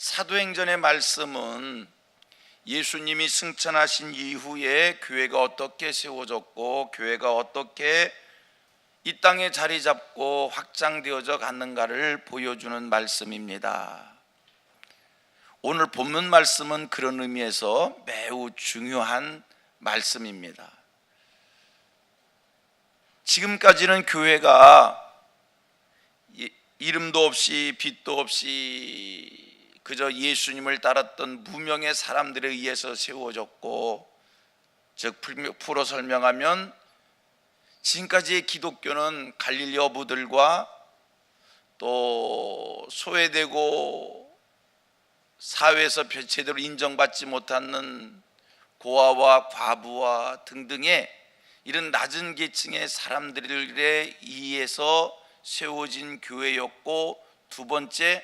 사도행전의 말씀은 예수님이 승천하신 이후에 교회가 어떻게 세워졌고 교회가 어떻게 이 땅에 자리 잡고 확장되어져 갔는가를 보여주는 말씀입니다. 오늘 본문 말씀은 그런 의미에서 매우 중요한 말씀입니다. 지금까지는 교회가 이름도 없이 빛도 없이 그저 예수님을 따랐던 무명의 사람들에 의해서 세워졌고, 즉 풀어 설명하면 지금까지의 기독교는 갈릴리 어부들과 또 소외되고 사회에서 제대로 인정받지 못하는 고아와 과부와 등등의 이런 낮은 계층의 사람들에 의해서 세워진 교회였고, 두 번째,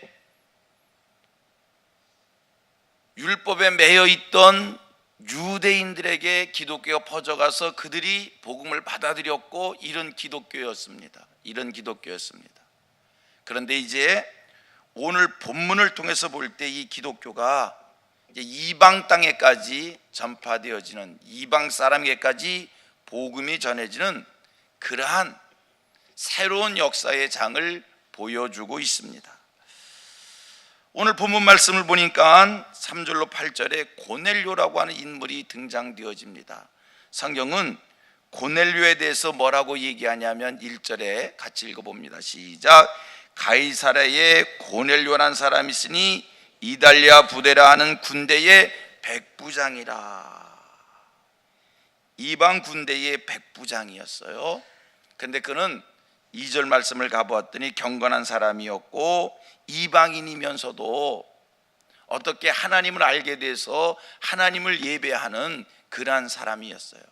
율법에 매여 있던 유대인들에게 기독교가 퍼져가서 그들이 복음을 받아들였고, 이런 기독교였습니다. 그런데 이제 오늘 본문을 통해서 볼 때 이 기독교가 이방 땅에까지 전파되어지는, 이방 사람에게까지 복음이 전해지는 그러한 새로운 역사의 장을 보여주고 있습니다. 오늘 본문 말씀을 보니까 3절로 8절에 고넬료라고 하는 인물이 등장되어집니다. 성경은 고넬료에 대해서 뭐라고 얘기하냐면 1절에 같이 읽어봅니다. 시작. 가이사랴에 고넬료라는 사람이 있으니 이달리아 부대라 하는 군대의 백부장이라. 이방 군대의 백부장이었어요. 근데 그는 2절 말씀을 가보았더니 경건한 사람이었고 이방인이면서도 어떻게 하나님을 알게 돼서 하나님을 예배하는 그러한 사람이었어요.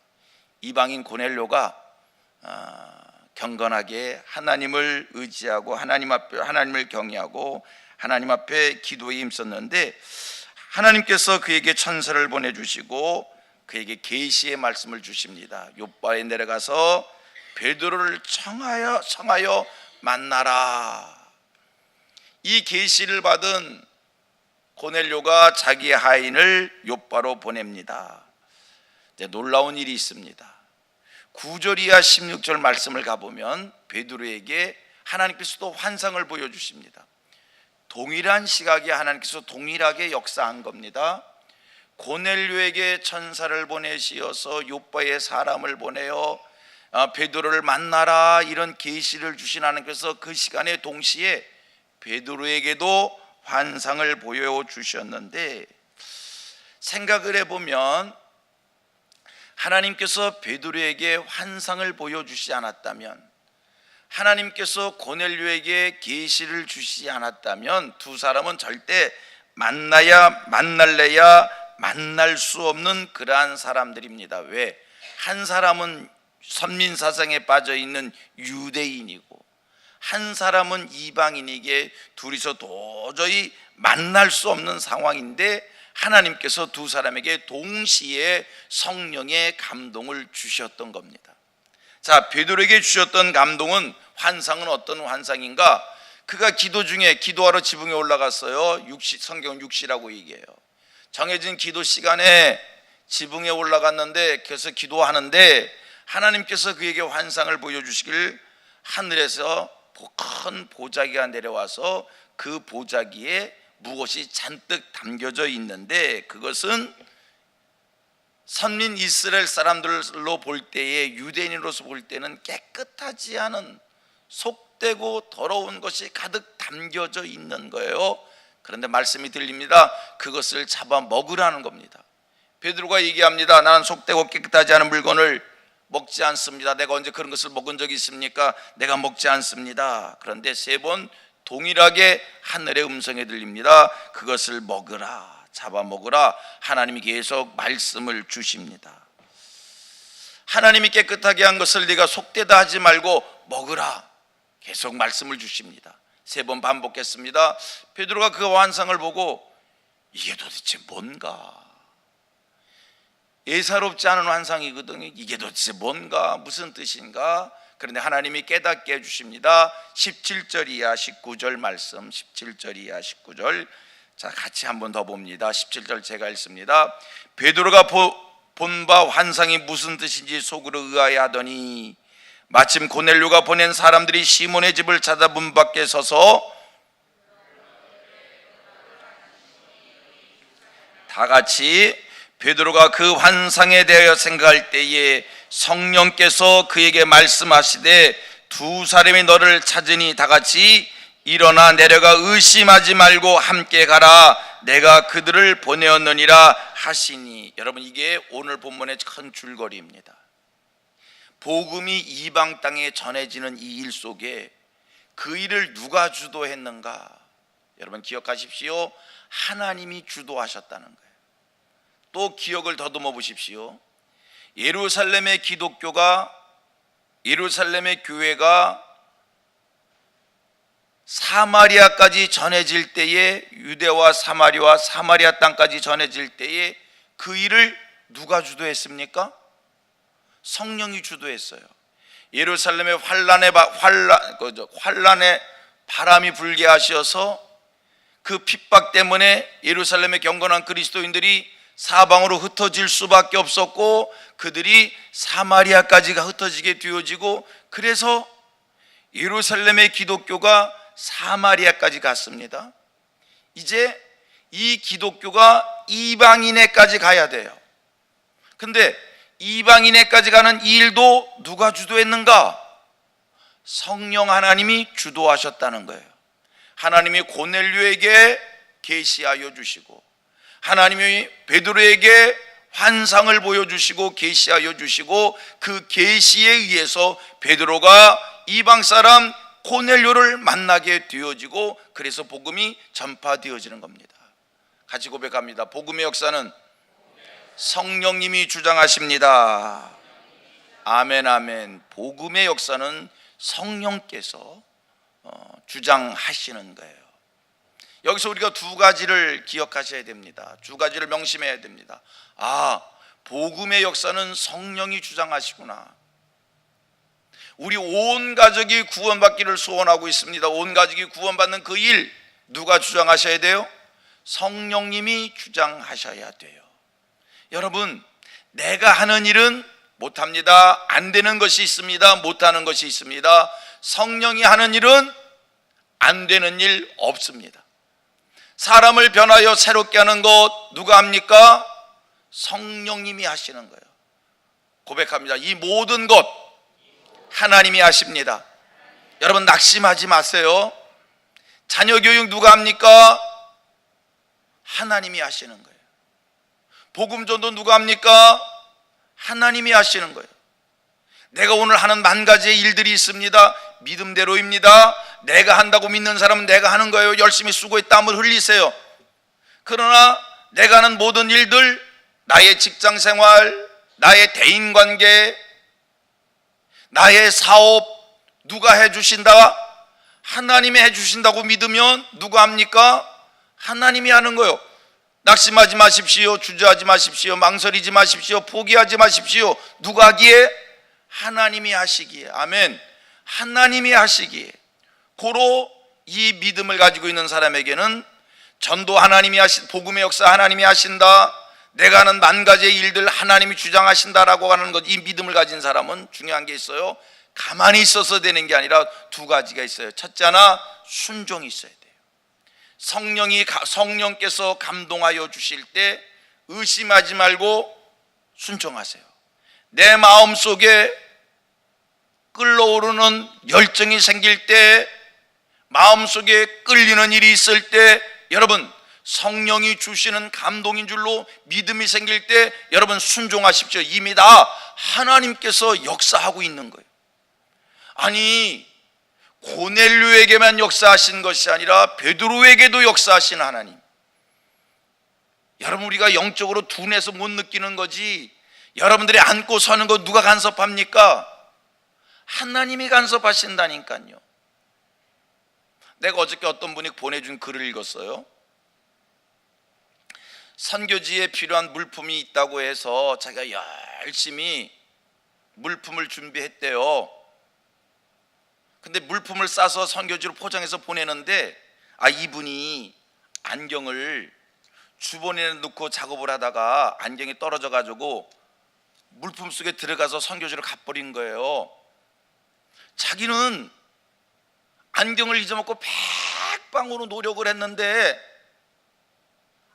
이방인 고넬료가 경건하게 하나님을 의지하고 하나님을 경외하고 하나님 앞에 기도에 힘썼는데, 하나님께서 그에게 천사를 보내주시고 그에게 계시의 말씀을 주십니다. 욥바에 내려가서 베드로를 청하여 만나라. 이 계시를 받은 고넬료가 자기 하인을 욥바로 보냅니다. 이제 놀라운 일이 있습니다. 9절 이하 16절 말씀을 가보면 베드로에게 하나님께서 또 환상을 보여주십니다. 동일한 시각에 하나님께서 동일하게 역사한 겁니다. 고넬료에게 천사를 보내시어서 욥바에 사람을 보내어 베드로를 만나라, 이런 계시를 주신 하나님께서 그 시간에 동시에 베드로에게도 환상을 보여주셨는데, 생각을 해보면 하나님께서 베드로에게 환상을 보여주시지 않았다면, 하나님께서 고넬료에게 계시를 주시지 않았다면 두 사람은 절대 만날래야 만날 수 없는 그러한 사람들입니다. 왜? 한 사람은 선민사상에 빠져있는 유대인이고 한 사람은 이방인에게 둘이서 도저히 만날 수 없는 상황인데, 하나님께서 두 사람에게 동시에 성령의 감동을 주셨던 겁니다. 자, 베드로에게 주셨던 감동은, 환상은 어떤 환상인가? 그가 기도 중에 기도하러 지붕에 올라갔어요. 성경 6시라고 얘기해요. 정해진 기도 시간에 지붕에 올라갔는데, 그래서 기도하는데 하나님께서 그에게 환상을 보여주시길 하늘에서 큰 보자기가 내려와서 그 보자기에 무엇이 잔뜩 담겨져 있는데, 그것은 선민 이스라엘 사람들로 볼 때에, 유대인으로서 볼 때는 깨끗하지 않은 속되고 더러운 것이 가득 담겨져 있는 거예요. 그런데 말씀이 들립니다. 그것을 잡아 먹으라는 겁니다. 베드로가 얘기합니다. 나는 속되고 깨끗하지 않은 물건을 먹지 않습니다. 내가 언제 그런 것을 먹은 적이 있습니까? 내가 먹지 않습니다. 그런데 세 번 동일하게 하늘의 음성이 들립니다. 그것을 먹으라, 잡아먹으라. 하나님이 계속 말씀을 주십니다. 하나님이 깨끗하게 한 것을 네가 속되다 하지 말고 먹으라, 계속 말씀을 주십니다. 세 번 반복했습니다. 베드로가 그 환상을 보고 이게 도대체 뭔가, 예사롭지 않은 환상이거든요. 이게 도대체 뭔가, 무슨 뜻인가? 그런데 하나님이 깨닫게 해주십니다. 17절 이하 19절 말씀, 17절 이하 19절. 자, 같이 한 번 더 봅니다. 17절 제가 읽습니다. 베드로가 본 바 환상이 무슨 뜻인지 속으로 의아해 하더니 마침 고넬료가 보낸 사람들이 시몬의 집을 찾아 문 밖에 서서 다 같이 베드로가 그 환상에 대하여 생각할 때에 성령께서 그에게 말씀하시되 두 사람이 너를 찾으니 다 같이 일어나 내려가 의심하지 말고 함께 가라 내가 그들을 보내었느니라 하시니. 여러분, 이게 오늘 본문의 큰 줄거리입니다. 복음이 이방 땅에 전해지는 이 일 속에 그 일을 누가 주도했는가? 여러분 기억하십시오. 하나님이 주도하셨다는 거예요. 또 기억을 더듬어 보십시오. 예루살렘의 교회가 사마리아까지 전해질 때에, 유대와 사마리아 땅까지 전해질 때에 그 일을 누가 주도했습니까? 성령이 주도했어요. 예루살렘에 환란의 바람이 불게 하셔서 그 핍박 때문에 예루살렘의 경건한 그리스도인들이 사방으로 흩어질 수밖에 없었고 그들이 사마리아까지가 흩어지게 되어지고, 그래서 예루살렘의 기독교가 사마리아까지 갔습니다. 이제 이 기독교가 이방인에까지 가야 돼요. 근데 이방인에까지 가는 이 일도 누가 주도했는가? 성령 하나님이 주도하셨다는 거예요. 하나님이 고넬료에게 계시하여 주시고, 하나님이 베드로에게 환상을 보여주시고 계시하여 주시고, 그 계시에 의해서 베드로가 이방 사람 고넬료를 만나게 되어지고, 그래서 복음이 전파되어지는 겁니다. 같이 고백합니다. 복음의 역사는 성령님이 주장하십니다. 아멘, 아멘. 복음의 역사는 성령께서 주장하시는 거예요. 여기서 우리가 두 가지를 기억하셔야 됩니다. 두 가지를 명심해야 됩니다. 아, 복음의 역사는 성령이 주장하시구나. 우리 온 가족이 구원받기를 소원하고 있습니다. 온 가족이 구원받는 그 일 누가 주장하셔야 돼요? 성령님이 주장하셔야 돼요. 여러분, 내가 하는 일은 못합니다. 안 되는 것이 있습니다. 못하는 것이 있습니다. 성령이 하는 일은 안 되는 일 없습니다. 사람을 변하여 새롭게 하는 것 누가 합니까? 성령님이 하시는 거예요. 고백합니다. 이 모든 것 하나님이 하십니다. 여러분 낙심하지 마세요. 자녀 교육 누가 합니까? 하나님이 하시는 거예요. 복음 전도 누가 합니까? 하나님이 하시는 거예요. 내가 오늘 하는 만 가지의 일들이 있습니다. 믿음대로입니다. 내가 한다고 믿는 사람은 내가 하는 거예요. 열심히 수고에 땀을 흘리세요. 그러나 내가 하는 모든 일들, 나의 직장생활, 나의 대인관계, 나의 사업 누가 해주신다? 하나님이 해주신다고 믿으면 누가 합니까? 하나님이 하는 거예요. 낙심하지 마십시오. 주저하지 마십시오. 망설이지 마십시오. 포기하지 마십시오. 누가 하기에? 하나님이 하시기에. 아멘. 하나님이 하시기에. 고로 이 믿음을 가지고 있는 사람에게는 전도 하나님이 복음의 역사 하나님이 하신다, 내가 하는 만 가지의 일들 하나님이 주장하신다라고 하는 것, 이 믿음을 가진 사람은 중요한 게 있어요. 가만히 있어서 되는 게 아니라 두 가지가 있어요. 첫째 하나, 순종이 있어야 돼요. 성령께서 감동하여 주실 때 의심하지 말고 순종하세요. 내 마음속에 끌어오르는 열정이 생길 때, 마음속에 끌리는 일이 있을 때, 여러분 성령이 주시는 감동인 줄로 믿음이 생길 때 여러분 순종하십시오. 이미 다 하나님께서 역사하고 있는 거예요. 아니, 고넬료에게만 역사하신 것이 아니라 베드로에게도 역사하신 하나님. 여러분, 우리가 영적으로 둔해서 못 느끼는 거지, 여러분들이 안고 서는 거 누가 간섭합니까? 하나님이 간섭하신다니까요. 내가 어저께 어떤 분이 보내준 글을 읽었어요. 선교지에 필요한 물품이 있다고 해서 자기가 열심히 물품을 준비했대요. 근데 물품을 싸서 선교지로 포장해서 보내는데 이분이 안경을 주머니에 넣고 작업을 하다가 안경이 떨어져 가지고 물품 속에 들어가서 선교지를 가버린 거예요. 자기는 안경을 잊어먹고 백방으로 노력을 했는데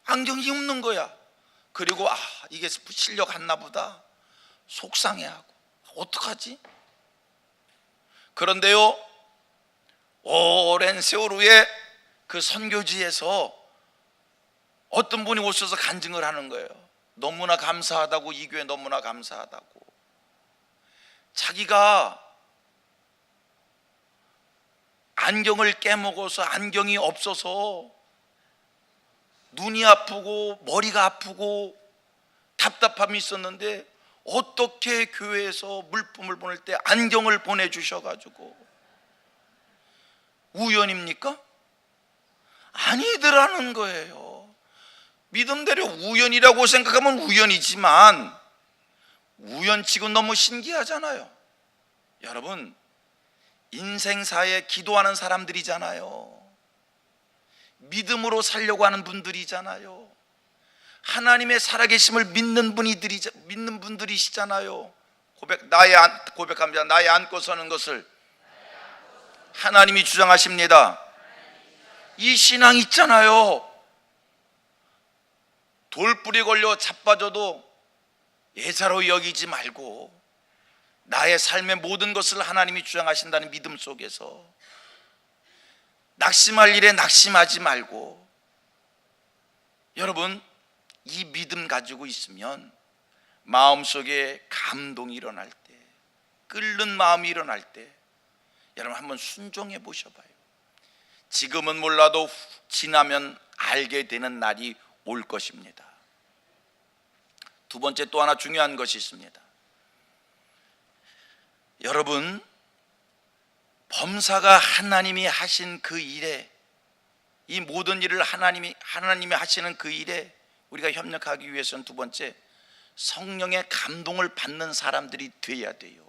안경이 없는 거야. 그리고 이게 실력 안 나보다 속상해하고 어떡하지? 그런데요, 오랜 세월 후에 그 선교지에서 어떤 분이 오셔서 간증을 하는 거예요. 너무나 감사하다고, 이 교회 너무나 감사하다고. 자기가 안경을 깨먹어서 안경이 없어서 눈이 아프고 머리가 아프고 답답함이 있었는데 어떻게 교회에서 물품을 보낼 때 안경을 보내주셔가지고, 우연입니까? 아니더라는 거예요. 믿음대로 우연이라고 생각하면 우연이지만 우연치고 너무 신기하잖아요. 여러분, 인생사에 기도하는 사람들이잖아요. 믿음으로 살려고 하는 분들이잖아요. 하나님의 살아계심을 믿는 분들이시잖아요. 고백합니다. 나의 안고 서는 것을 하나님이 주장하십니다. 이 신앙 있잖아요. 돌불이 걸려 자빠져도 예사로 여기지 말고 나의 삶의 모든 것을 하나님이 주장하신다는 믿음 속에서 낙심할 일에 낙심하지 말고, 여러분, 이 믿음 가지고 있으면 마음속에 감동이 일어날 때, 끓는 마음이 일어날 때 여러분 한번 순종해 보셔봐요. 지금은 몰라도 지나면 알게 되는 날이 올 것입니다. 두 번째, 또 하나 중요한 것이 있습니다. 여러분, 범사가 하나님이 하신 그 일에, 이 모든 일을 하나님이 하시는 그 일에 우리가 협력하기 위해서는 두 번째, 성령의 감동을 받는 사람들이 돼야 돼요.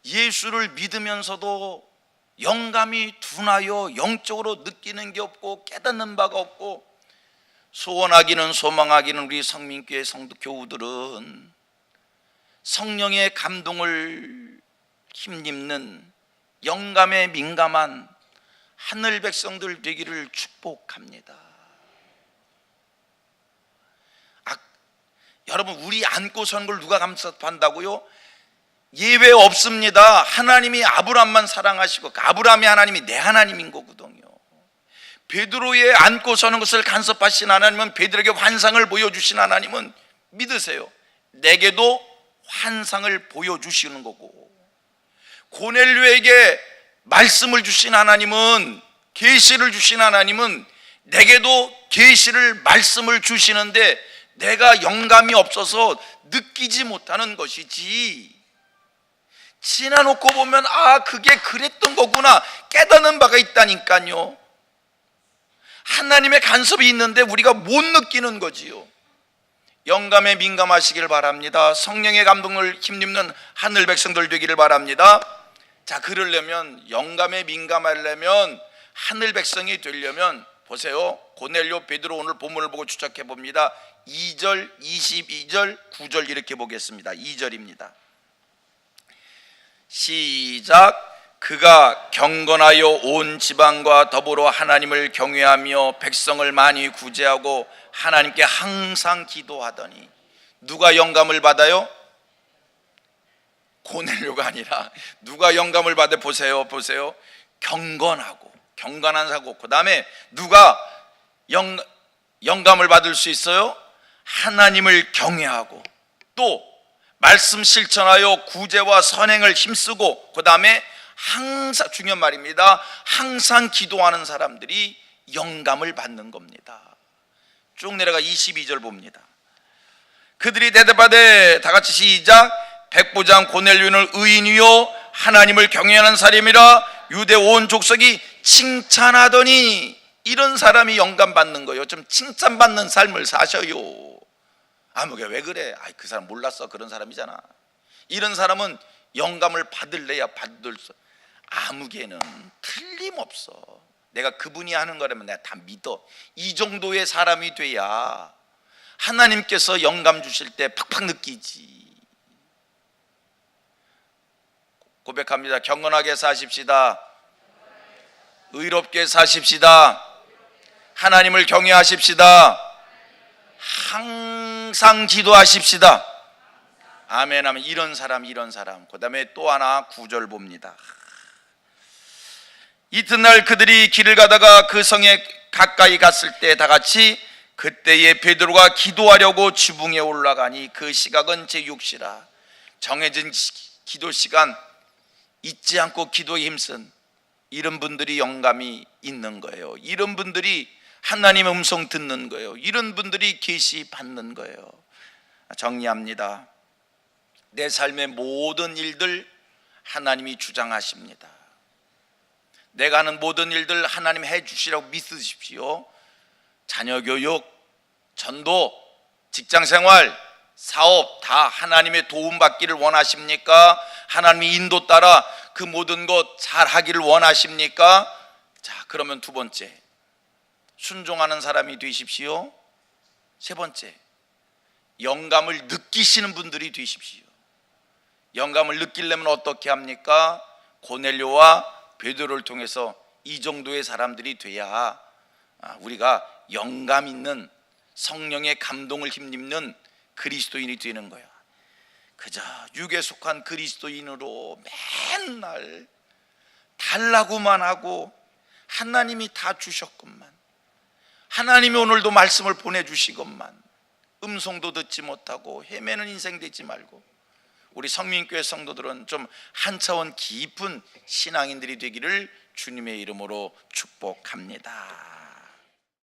예수를 믿으면서도 영감이 둔하여 영적으로 느끼는 게 없고 깨닫는 바가 없고, 소원하기는 소망하기는 우리 성민교회 성도 교우들은 성령의 감동을 힘입는 영감에 민감한 하늘 백성들 되기를 축복합니다. 여러분, 우리 안고 선 걸 누가 감사한다고요? 예외 없습니다. 하나님이 아브라함만 사랑하시고 아브라함이 하나님이 내 하나님인 거거든요. 베드로의 안고 서는 것을 간섭하신 하나님은, 베드로에게 환상을 보여주신 하나님은 믿으세요, 내게도 환상을 보여주시는 거고, 고넬료에게 말씀을 주신 하나님은, 계시를 주신 하나님은 내게도 계시를 말씀을 주시는데 내가 영감이 없어서 느끼지 못하는 것이지, 지나놓고 보면 그게 그랬던 거구나 깨닫는 바가 있다니까요. 하나님의 간섭이 있는데 우리가 못 느끼는 거지요. 영감에 민감하시길 바랍니다. 성령의 감동을 힘입는 하늘 백성들 되기를 바랍니다. 자, 그러려면, 영감에 민감하려면, 하늘 백성이 되려면 보세요. 고넬료, 베드로, 오늘 본문을 보고 추적해 봅니다. 2절, 22절, 9절 이렇게 보겠습니다. 2절입니다. 시작. 그가 경건하여 온 지방과 더불어 하나님을 경외하며 백성을 많이 구제하고 하나님께 항상 기도하더니. 누가 영감을 받아요? 고넬료가 아니라 누가 영감을 받아? 보세요. 경건한 사고. 그 다음에 누가 영감을 받을 수 있어요? 하나님을 경외하고, 또 말씀 실천하여 구제와 선행을 힘쓰고, 그 다음에 항상, 중요한 말입니다, 항상 기도하는 사람들이 영감을 받는 겁니다. 쭉 내려가 22절 봅니다. 그들이 대답하되, 다 같이 시작. 백부장 고넬료는 의인이요 하나님을 경외하는 사람이라 유대 온 족속이 칭찬하더니. 이런 사람이 영감 받는 거예요. 좀 칭찬받는 삶을 사셔요. 아무게 왜 그래? 그 사람 몰랐어. 그런 사람이잖아. 이런 사람은 영감을 받을래야 받을 수. 아무개는 틀림없어. 내가 그분이 하는 거라면 내가 다 믿어. 이 정도의 사람이 돼야 하나님께서 영감 주실 때 팍팍 느끼지. 고백합니다. 경건하게 사십시다. 의롭게 사십시다. 하나님을 경외하십시다. 항상 기도하십시다. 아멘 하면 이런 사람. 그 다음에 또 하나 9절 봅니다. 이튿날 그들이 길을 가다가 그 성에 가까이 갔을 때 다 같이 그때에 베드로가 기도하려고 지붕에 올라가니 그 시각은 제6시라. 정해진 기도 시간, 잊지 않고 기도에 힘쓴 이런 분들이 영감이 있는 거예요. 이런 분들이 하나님의 음성 듣는 거예요. 이런 분들이 계시 받는 거예요. 정리합니다. 내 삶의 모든 일들 하나님이 주장하십니다. 내가 하는 모든 일들 하나님 해주시라고 믿으십시오. 자녀 교육, 전도, 직장생활, 사업 다 하나님의 도움 받기를 원하십니까? 하나님의 인도 따라 그 모든 것 잘하기를 원하십니까? 자, 그러면 두 번째, 순종하는 사람이 되십시오. 세 번째, 영감을 느끼시는 분들이 되십시오. 영감을 느끼려면 어떻게 합니까? 고넬료와 베드로를 통해서 이 정도의 사람들이 돼야 우리가 영감 있는 성령의 감동을 힘입는 그리스도인이 되는 거야. 그저 육에 속한 그리스도인으로 맨날 달라고만 하고 하나님이 다 주셨건만, 하나님이 오늘도 말씀을 보내주시건만 음성도 듣지 못하고 헤매는 인생 되지 말고 우리 성민교회 성도들은 좀 한 차원 깊은 신앙인들이 되기를 주님의 이름으로 축복합니다.